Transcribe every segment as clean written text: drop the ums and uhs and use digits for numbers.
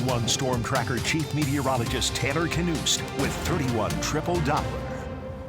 31 Storm Tracker Chief Meteorologist Taylor Knust with 31 Triple Doppler.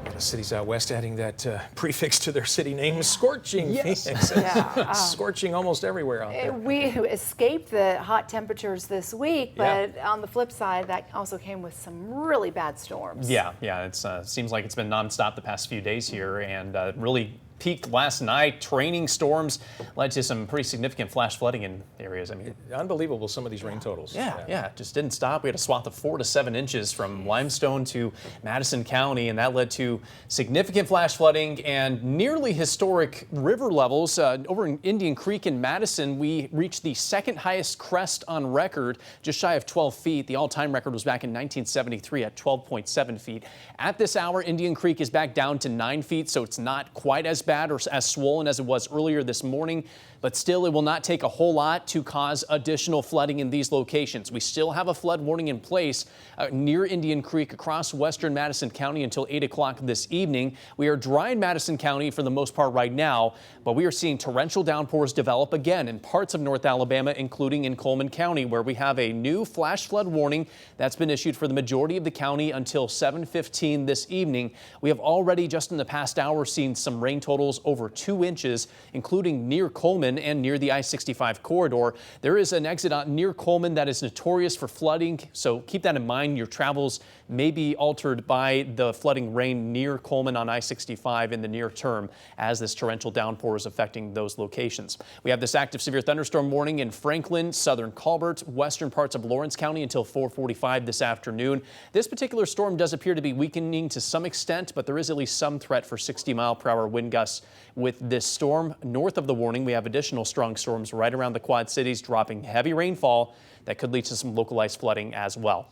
The cities out west adding that prefix to their city names, scorching. Yes. Phoenix. Yeah. Scorching almost everywhere out there. We escaped the hot temperatures this week, but on the flip side, that also came with some really bad storms. Yeah, it seems like it's been nonstop the past few days here, and really peaked last night. Training storms led to some pretty significant flash flooding in areas. I mean, Unbelievable, some of these rain totals. Yeah, just didn't stop. We had a swath of 4 to 7 inches from Limestone to Madison County, and that led to significant flash flooding and nearly historic river levels. Over in Indian Creek in Madison, we reached the second highest crest on record, just shy of 12 feet. The all-time record was back in 1973 at 12.7 feet. At this hour, Indian Creek is back down to 9 feet, so it's not quite as bad or as swollen as it was earlier this morning, but still it will not take a whole lot to cause additional flooding in these locations. We still have a flood warning in place near Indian Creek across western Madison County until 8 o'clock this evening. We are dry in Madison County for the most part right now, but we are seeing torrential downpours develop again in parts of North Alabama, including in Coleman County, where we have a new flash flood warning that's been issued for the majority of the county until 7:15 this evening. We have already just in the past hour seen some rain totals over 2 inches, including near Coleman and near the I-65 corridor. There is an exit near Coleman that is notorious for flooding, so keep that in mind. Your travels may be altered by the flooding rain near Coleman on I-65 in the near term as this torrential downpour is affecting those locations. We have this active severe thunderstorm warning in Franklin, southern Colbert, western parts of Lawrence County until 4:45 this afternoon. This particular storm does appear to be weakening to some extent, but there is at least some threat for 60-mile-per-hour wind gusts with this storm. North of the warning, we have additional strong storms right around the Quad Cities, dropping heavy rainfall that could lead to some localized flooding as well.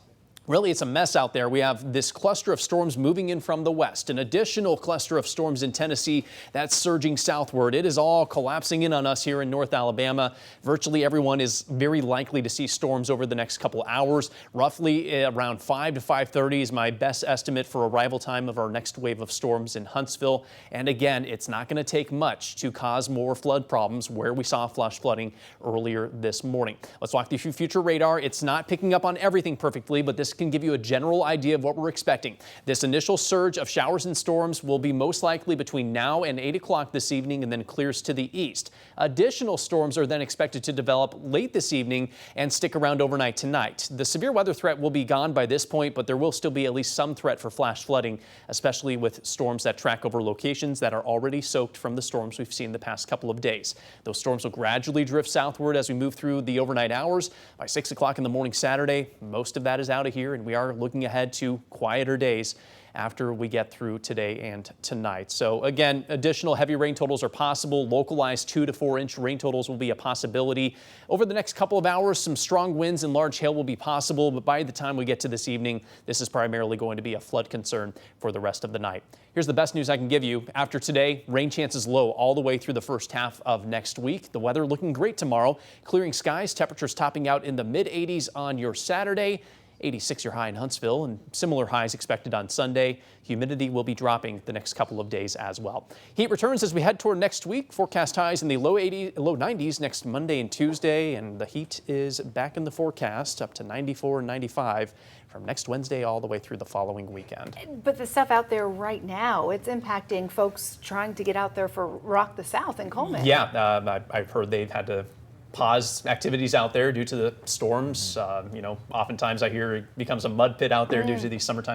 Really, it's a mess out there. We have this cluster of storms moving in from the west, an additional cluster of storms in Tennessee that's surging southward. It is all collapsing in on us here in North Alabama. Virtually everyone is very likely to see storms over the next couple hours. Roughly around 5 to 5:30 is my best estimate for arrival time of our next wave of storms in Huntsville. And again, it's not going to take much to cause more flood problems where we saw flash flooding earlier this morning. Let's walk through future radar. It's not picking up on everything perfectly, but this can give you a general idea of what we're expecting. This initial surge of showers and storms will be most likely between now and 8 o'clock this evening and then clears to the east. Additional storms are then expected to develop late this evening and stick around overnight tonight. The severe weather threat will be gone by this point, but there will still be at least some threat for flash flooding, especially with storms that track over locations that are already soaked from the storms we've seen the past couple of days. Those storms will gradually drift southward as we move through the overnight hours. By 6 o'clock in the morning Saturday, most of that is out of here, and we are looking ahead to quieter days after we get through today and tonight. So again, additional heavy rain totals are possible. Localized 2 to 4 inch rain totals will be a possibility. Over the next couple of hours, some strong winds and large hail will be possible, but by the time we get to this evening, this is primarily going to be a flood concern for the rest of the night. Here's the best news I can give you. After today, rain chances low all the way through the first half of next week. The weather looking great tomorrow. Clearing skies, temperatures topping out in the mid-80s on your Saturday. 86 your high in Huntsville, and similar highs expected on Sunday. Humidity will be dropping the next couple of days as well. Heat returns as we head toward next week. Forecast highs in the low 90s next Monday and Tuesday, and the heat is back in the forecast up to 94 and 95 from next Wednesday all the way through the following weekend. But the stuff out there right now, it's impacting folks trying to get out there for Rock the South in Coleman. Yeah, I've heard they've had to pause activities out there due to the storms. Oftentimes I hear it becomes a mud pit out there due to these summertime